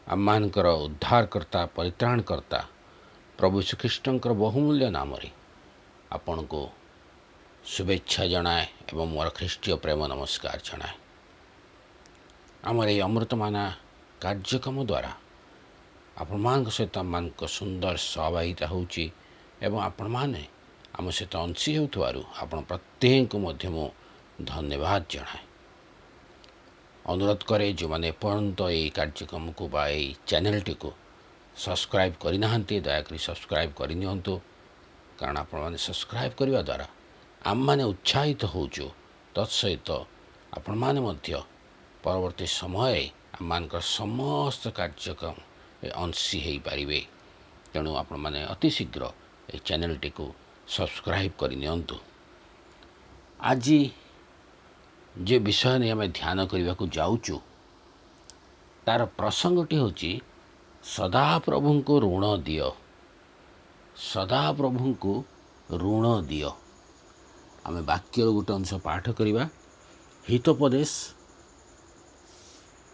आमମାନଙ୍କର उद्धारकर्ता परित्राणकर्ता प्रभु श्रीकृष्णଙ୍କର बहुमूल्य नामରେ ଆପଣଙ୍କୁ शुभेच्छा जनाए एवं मोर ख्रीष्टीय प्रेम नमस्कार जनाए। आमर ये अमृतमाना कार्यक्रम द्वारा आपण सहित आम सुंदर सहभागिता होची एवं आपण मैंने आम सहित अंशी होथुवारु आपण प्रत्येक मध्य मु धन्यवाद जनाए। अनुरोध करे जो मैंने पर्यंत ये कार्यक्रम को बा चैनल टी को सब्सक्राइब करना दयाकोरी सब्सक्राइब करनियंतु कारण आपण मैंने सब्सक्राइब करने द्वारा आम मैंने उत्साहित होचु तत्सहित आपण मैंने मध्य परवर्ती समय आम समस्त कार्यक्रम अंशी हो पारे। तेणु आपण मैंने अति शीघ्र ये चैनल टी को सब्सक्राइब करनियंतु। आज जे विषय नहीं आम ध्यान करने को जाऊचु तार प्रसंगटी होची सदाप्रभु को ऋण दियो। सदाप्रभु को ऋण दियो। आम वाक्यर गोटे अंश पाठ करवा हितोपदेश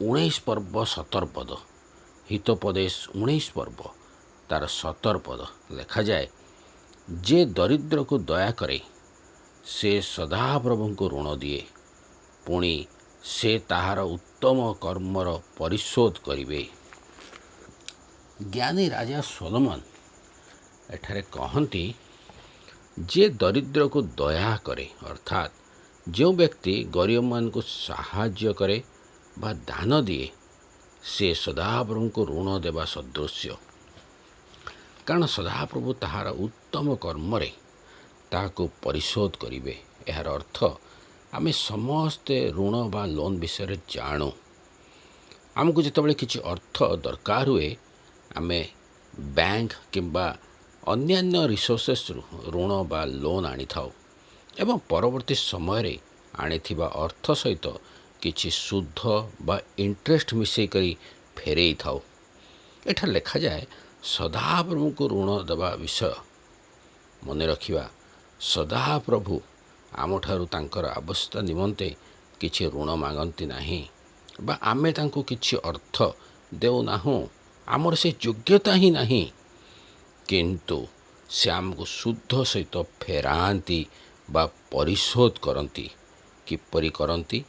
19 पर्व 17 पद। हितोपदेश 19 पर्व तार 17 पद लिखा जाए, जे दरिद्र को दया करे से सदाप्रभु को ऋण दिए, पुणी से ताहार उत्तम कर्मर परिशोध करिवे। ज्ञानी राजा सोलोमन एठारे कहती, जे दरिद्र को दया करे अर्थात जो व्यक्ति गरीब मान को साहाय्य करे बा दान दिए से सदाप्रभु को ऋण देवा सदृश्य। कारण सदाप्रभु ताहार उत्तम कर्मरे ताको परिशोध करिवे। यार अर्थ आमे समस्ते ऋण बा लोन विषय जानू। आमको जितेबाला किसी अर्थ दरकार हुए आमे बैंक किंबा अन्यान्य रिसोर्सेस ऋण बा लोन आनी थाउ एवं परवर्ती समय आनिथिबा अर्थ सहित किछि शुद्ध बा इंटरेस्ट मिसई करी फेरे थाउ। एठा लिखा जाए सदाप्रभु को ऋण देवा विषय मन रखिबा। सदाप्रभु आम ठारू तांकर आवश्यकता निमंते किछि ऋण मागंती नाही बा आमे तांको किछि अर्थ देउ नाहु। आमर से योग्यता ही नहीं, किंतु से आमको शुद्ध सहित फेरांती बा परिशोध करती। किपरि करती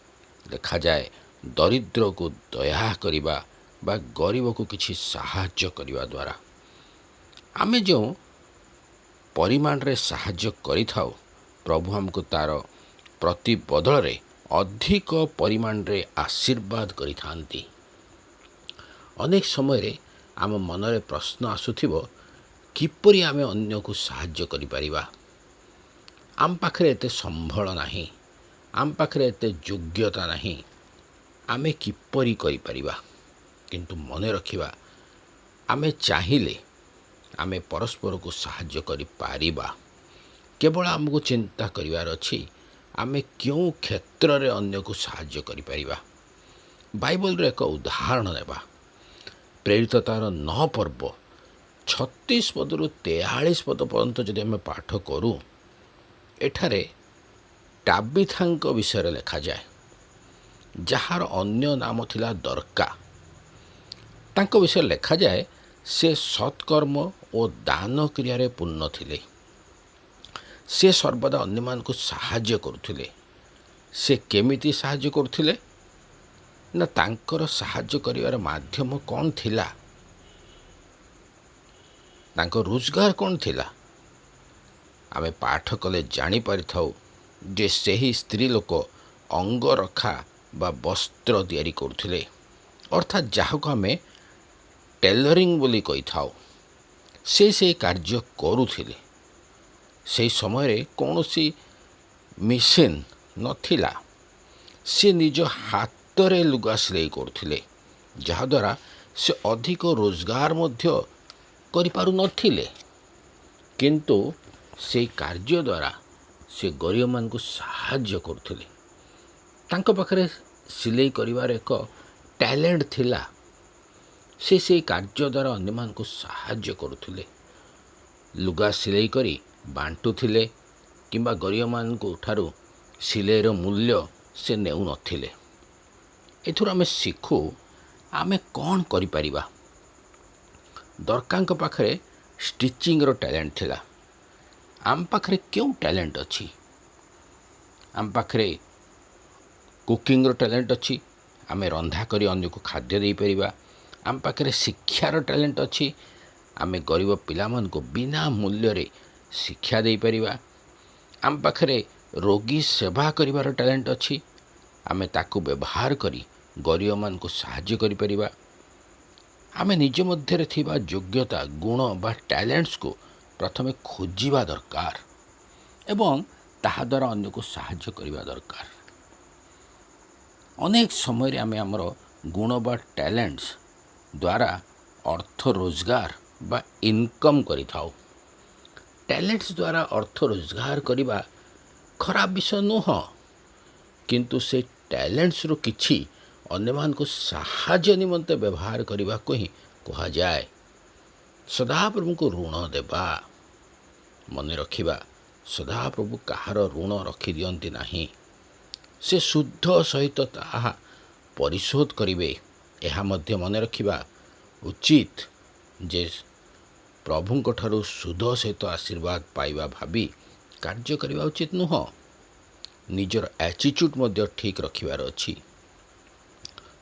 देखा जाए, दरिद्र को दया करिबा बा गरीब को किछि साहाय्य करिबा द्वारा आमे जो परिमाण रे साहाय्य करि थाउ, प्रभु हमको तार प्रति बदल रे अधिक परिमाण रे आशीर्वाद करि थांती। अनेक समय रे आम मनरे प्रश्न आसुथिबो, किपरि आमे अन्य को साहाय्य करि परिबा। आम पाखरे एते संबल नाही, आम पाखरे एते योग्यता नाही, आमे किपरि करि परिबा। किंतु मने रखिबा, आमे चाहिले आमे परस्पर को साहाय्य करि पारिबा। केवल आमको चिंता करिवार अछि आमे क्यों क्षेत्र रे अन्य को साहाय्य करि परिबा। बाइबल रे एक उदाहरण नेबा। प्रेरित तार 9 पर्व 36 पदरु 43 पद पर्यंत जदि आम पाठ करूँ, एठारे टाबिथांक विषय लिखा जाए, जार अन्य नाम थिला दरका। तांको विषय लिखा जाए, से सत्कर्म और दान क्रिया रे पूर्ण थिले। से सर्वदा अन्य मान को साहाय्य करुथिले। से केमिति साहाय्य करुथिले ना, तांकर साहाय्य करिवार माध्यम कौन थिला, तांको रोजगार कौन थिला। आमे पाठ कले जानी पारि थाउ जे सही स्त्री लोक अंग रखा बा वस्त्र तैयारी करुथिले, अर्थात जाहाको आमे टेलरिंग बोली कहि थाउ। से कार्य करुथिले। से समय रे कौनसी मिशन नथिला। से निज हाथ रे लुगा सिलाई करुथिले, जहाद्वारा से अधिक रोजगार मध्य करि पारु नथिले। किंतु से कार्य द्वारा से गरीब मान को साहाय्य करुथिले। तांको पाखरे सिलाई करिवार एक टैलेंट थिला। से कार्य द्वारा अन्य मान को साहाय्य करुथिले। लुगा सिलाई करी बांटुथिले किंबा गरीब मान को ठारू सिलाईर मूल्य से नेउ नथिले। एथुर आमे शिखु आमे कौन करि परिबा। ଦରକାଙ୍କ ପାଖରେ ଷ୍ଟିଚିଂର ଟ୍ୟାଲେଣ୍ଟ ଥିଲା। ଆମ ପାଖରେ କେଉଁ ଟ୍ୟାଲେଣ୍ଟ ଅଛି? ଆମ ପାଖରେ କୁକିଂର ଟ୍ୟାଲେଣ୍ଟ ଅଛି, ଆମେ ରନ୍ଧା କରି ଅନ୍ୟକୁ ଖାଦ୍ୟ ଦେଇପାରିବା। ଆମ ପାଖରେ ଶିକ୍ଷାର ଟ୍ୟାଲେଣ୍ଟ ଅଛି, ଆମେ ଗରିବ ପିଲାମାନଙ୍କୁ ବିନା ମୂଲ୍ୟରେ ଶିକ୍ଷା ଦେଇପାରିବା। ଆମ ପାଖରେ ରୋଗୀ ସେବା କରିବାର ଟ୍ୟାଲେଣ୍ଟ ଅଛି, ଆମେ ତାକୁ ବ୍ୟବହାର କରି ଗରିବମାନଙ୍କୁ ସାହାଯ୍ୟ କରିପାରିବା। ଆମେ ନିଜ ମଧ୍ୟରେ ଥିବା ଯୋଗ୍ୟତା, ଗୁଣ ବା ଟ୍ୟାଲେଣ୍ଟସକୁ ପ୍ରଥମେ ଖୋଜିବା ଦରକାର ଏବଂ ତାହା ଦ୍ୱାରା ଅନ୍ୟକୁ ସାହାଯ୍ୟ କରିବା ଦରକାର। ଅନେକ ସମୟରେ ଆମେ ଆମର ଗୁଣ ବା ଟ୍ୟାଲେଣ୍ଟସ୍ ଦ୍ୱାରା ଅର୍ଥ ରୋଜଗାର ବା ଇନକମ୍ କରିଥାଉ। ଟ୍ୟାଲେଣ୍ଟସ୍ ଦ୍ୱାରା ଅର୍ଥ ରୋଜଗାର କରିବା ଖରାପ ବିଷୟ ନୁହଁ, କିନ୍ତୁ ସେ ଟ୍ୟାଲେଣ୍ଟସ୍ରୁ କିଛି ଅନ୍ୟମାନଙ୍କୁ ସାହାଯ୍ୟ ନିମନ୍ତେ ବ୍ୟବହାର କରିବାକୁ ହିଁ କୁହାଯାଏ। ସଦାପ୍ରଭୁଙ୍କୁ ଋଣ ଦେବା। ମନେ ରଖିବା, ସଦାପ୍ରଭୁ କାହାର ଋଣ ରଖିଦିଅନ୍ତି ନାହିଁ। ସେ ଶୁଦ୍ଧ ସହିତ ତାହା ପରିଶୋଧ କରିବେ। ଏହା ମଧ୍ୟ ମନେ ରଖିବା ଉଚିତ ଯେ ପ୍ରଭୁଙ୍କଠାରୁ ସୁଧ ସହିତ ଆଶୀର୍ବାଦ ପାଇବା ଭାବି କାର୍ଯ୍ୟ କରିବା ଉଚିତ ନୁହଁ। ନିଜର ଆଟିଚ୍ୟୁଡ଼ ମଧ୍ୟ ଠିକ୍ ରଖିବାର ଅଛି।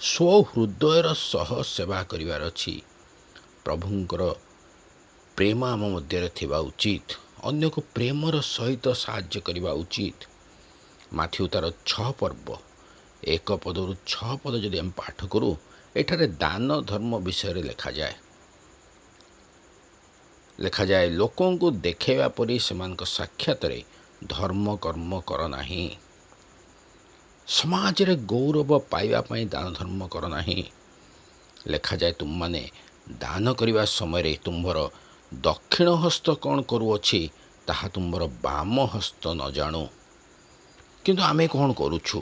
ସ୍ୱହୃଦୟର ସହ ସେବା କରିବାର ଅଛି। ପ୍ରଭୁଙ୍କର ପ୍ରେମ ଆମ ମଧ୍ୟରେ ଥିବା ଉଚିତ। ଅନ୍ୟକୁ ପ୍ରେମର ସହିତ ସାହାଯ୍ୟ କରିବା ଉଚିତ। ମାଥିଉ ତାର 6 ପର୍ବ 1 ପଦରୁ 6 ପଦ ଯଦି ଆମେ ପାଠ କରୁ, ଏଠାରେ ଦାନ ଧର୍ମ ବିଷୟରେ ଲେଖାଯାଏ ଲୋକଙ୍କୁ ଦେଖାଇବା ପରି ସେମାନଙ୍କ ସାକ୍ଷାତରେ ଧର୍ମ କର୍ମ କର ନାହିଁ। ସମାଜରେ ଗୌରବ ପାଇବା ପାଇଁ ଦାନ ଧର୍ମ କର ନାହିଁ। ଲେଖାଯାଏ ତୁମମାନେ ଦାନ କରିବା ସମୟରେ ତୁମ୍ଭର ଦକ୍ଷିଣ ହସ୍ତ କ'ଣ କରୁଅଛି ତାହା ତୁମ୍ଭର ବାମ ହସ୍ତ ନ ଜାଣୁ। କିନ୍ତୁ ଆମେ କ'ଣ କରୁଛୁ?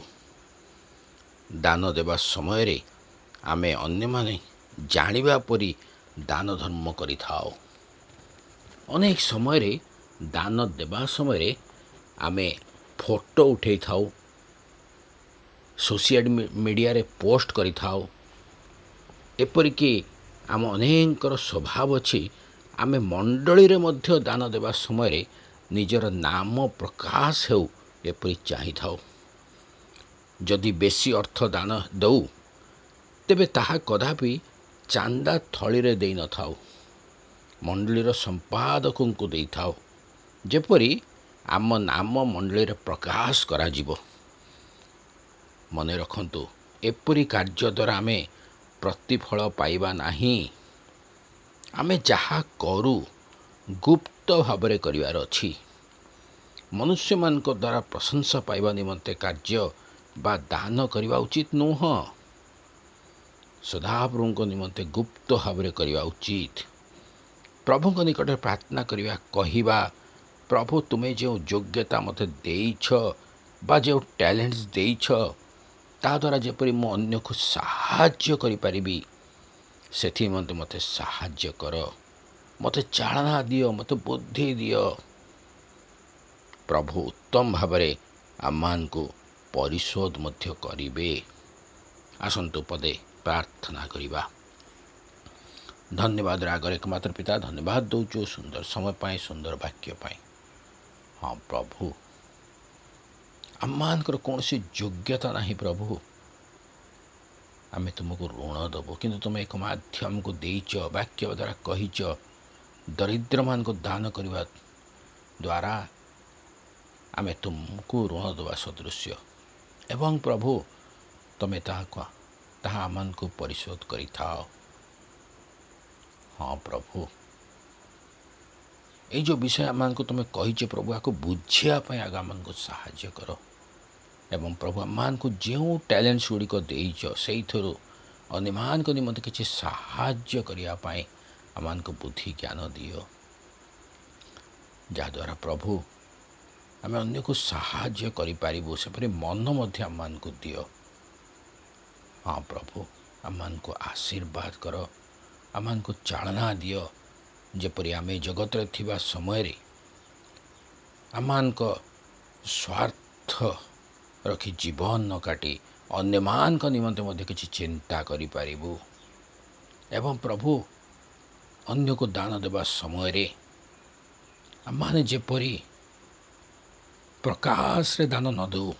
ଦାନ ଦେବା ସମୟରେ ଆମେ ଅନ୍ୟମାନେ ଜାଣିବା ପରି ଦାନ ଧର୍ମ କରିଥାଉ। ଅନେକ ସମୟରେ ଦାନ ଦେବା ସମୟରେ ଆମେ ଫଟୋ ଉଠାଇଥାଉ, ସୋସିଆଲ ମିଡ଼ିଆରେ ପୋଷ୍ଟ କରିଥାଉ। ଏପରିକି ଆମ ଅନେକଙ୍କର ସ୍ୱଭାବ ଅଛି, ଆମେ ମଣ୍ଡଳୀରେ ମଧ୍ୟ ଦାନ ଦେବା ସମୟରେ ନିଜର ନାମ ପ୍ରକାଶ ହେଉ ଏପରି ଚାହିଁଥାଉ। ଯଦି ବେଶୀ ଅର୍ଥ ଦାନ ଦେଉ, ତେବେ ତାହା କଦାପି ଚାନ୍ଦା ଥଳିରେ ଦେଇନଥାଉ, ମଣ୍ଡଳୀର ସମ୍ପାଦକଙ୍କୁ ଦେଇଥାଉ, ଯେପରି ଆମ ନାମ ମଣ୍ଡଳୀରେ ପ୍ରକାଶ କରାଯିବ। ମନେ ରଖନ୍ତୁ, ଏପରି କାର୍ଯ୍ୟ ଦ୍ୱାରା ଆମେ ପ୍ରତିଫଳ ପାଇବା ନାହିଁ। ଆମେ ଯାହା କରୁ ଗୁପ୍ତ ଭାବରେ କରିବାର ଅଛି। ମନୁଷ୍ୟମାନଙ୍କ ଦ୍ୱାରା ପ୍ରଶଂସା ପାଇବା ନିମନ୍ତେ କାର୍ଯ୍ୟ ବା ଦାନ କରିବା ଉଚିତ ନୁହଁ। ସଦାପ୍ରଭୁଙ୍କ ନିମନ୍ତେ ଗୁପ୍ତ ଭାବରେ କରିବା ଉଚିତ। ପ୍ରଭୁଙ୍କ ନିକଟରେ ପ୍ରାର୍ଥନା କରିବା, କହିବା, ପ୍ରଭୁ ତୁମେ ଯେଉଁ ଯୋଗ୍ୟତା ମୋତେ ଦେଇଛ ବା ଯେଉଁ ଟ୍ୟାଲେଣ୍ଟସ୍ ଦେଇଛ, ତାଦ୍ୱାରା ଯେପରି ମୁଁ ଅନ୍ୟକୁ ସାହାଯ୍ୟ କରିପାରିବି, ସେଥିନିମନ୍ତେ ମୋତେ ସାହାଯ୍ୟ କର। ମୋତେ ଚାଳନା ଦିଅ, ମୋତେ ବୁଦ୍ଧି ଦିଅ। ପ୍ରଭୁ ଉତ୍ତମ ଭାବରେ ଆମମାନଙ୍କୁ ପରିଶୋଧ ମଧ୍ୟ କରିବେ। ଆସନ୍ତୁ ପଦେ ପ୍ରାର୍ଥନା କରିବା। ଧନ୍ୟବାଦ ରାଗରେ ଏକମାତ୍ର ପିତା, ଧନ୍ୟବାଦ ଦେଉଛୁ ସୁନ୍ଦର ସମୟ ପାଇଁ, ସୁନ୍ଦର ବାକ୍ୟ ପାଇଁ। ହଁ ପ୍ରଭୁ, ଆମମାନଙ୍କର କୌଣସି ଯୋଗ୍ୟତା ନାହିଁ ପ୍ରଭୁ, ଆମେ ତୁମକୁ ଋଣ ଦେବୁ, କିନ୍ତୁ ତୁମେ ଏକ ମାଧ୍ୟମକୁ ଦେଇଛ, ବାକ୍ୟ ଦ୍ୱାରା କହିଛ, ଦରିଦ୍ରମାନଙ୍କୁ ଦାନ କରିବା ଦ୍ୱାରା ଆମେ ତୁମକୁ ଋଣ ଦେବା ସଦୃଶ୍ୟ। ଏବଂ ପ୍ରଭୁ, ତୁମେ ତାହା ଆମମାନଙ୍କୁ ପରିଶୋଧ କରିଥାଅ। ହଁ ପ୍ରଭୁ, ଏଇ ଯେଉଁ ବିଷୟ ଆମମାନଙ୍କୁ ତୁମେ କହିଛ ପ୍ରଭୁ, ଏହାକୁ ବୁଝିବା ପାଇଁ ଆଗ ଆମମାନଙ୍କୁ ସାହାଯ୍ୟ କର। ଏବଂ ପ୍ରଭୁ, ଆମମାନଙ୍କୁ ଯେଉଁ ଟ୍ୟାଲେଣ୍ଟସ୍ ଗୁଡ଼ିକ ଦେଇଛ, ସେଇଥିରୁ ଅନ୍ୟମାନଙ୍କ ନିମନ୍ତେ କିଛି ସାହାଯ୍ୟ କରିବା ପାଇଁ ଆମମାନଙ୍କୁ ବୁଦ୍ଧି ଜ୍ଞାନ ଦିଅ, ଯାହାଦ୍ୱାରା ପ୍ରଭୁ ଆମେ ଅନ୍ୟକୁ ସାହାଯ୍ୟ କରିପାରିବୁ। ସେପରି ମନ ମଧ୍ୟ ଆମମାନଙ୍କୁ ଦିଅ। ହଁ ପ୍ରଭୁ, ଆମମାନଙ୍କୁ ଆଶୀର୍ବାଦ କର, ଆମମାନଙ୍କୁ ଚାଳନା ଦିଅ, ଯେପରି ଆମେ ଜଗତରେ ଥିବା ସମୟରେ ଆମମାନଙ୍କ ସ୍ୱାର୍ଥ ରଖି ଜୀବନ ନ କାଟି ଅନ୍ୟମାନଙ୍କ ନିମନ୍ତେ ମଧ୍ୟ କିଛି ଚିନ୍ତା କରିପାରିବୁ। ଏବଂ ପ୍ରଭୁ, ଅନ୍ୟକୁ ଦାନ ଦେବା ସମୟରେ ଆମମାନେ ଯେପରି ପ୍ରକାଶରେ ଦାନ ନ ଦେଉ,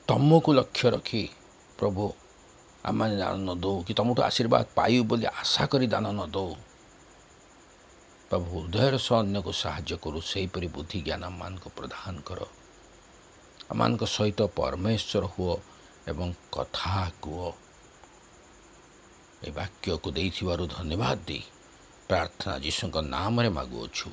ତମକୁ ଲକ୍ଷ୍ୟ ରଖି ପ୍ରଭୁ ଆମମାନେ ଦାନ ନ ଦେଉ, କି ତମଠୁ ଆଶୀର୍ବାଦ ପାଇବୁ ବୋଲି ଆଶା କରି ଦାନ ନ ଦେଉ, ପ୍ରଭୁ ହୃଦୟର ସହ ଅନ୍ୟକୁ ସାହାଯ୍ୟ କରୁ। ସେହିପରି ବୁଦ୍ଧି ଜ୍ଞାନ ଆମମାନଙ୍କୁ ପ୍ରଦାନ କର। ଆମମାନଙ୍କ ସହିତ ପରମେଶ୍ୱର ହୁଅ ଏବଂ କଥା କୁହ। ଏ ବାକ୍ୟକୁ ଦେଇଥିବାରୁ ଧନ୍ୟବାଦ ଦେଇ ପ୍ରାର୍ଥନା ଯୀଶୁଙ୍କ ନାମରେ ମାଗୁଅଛୁ,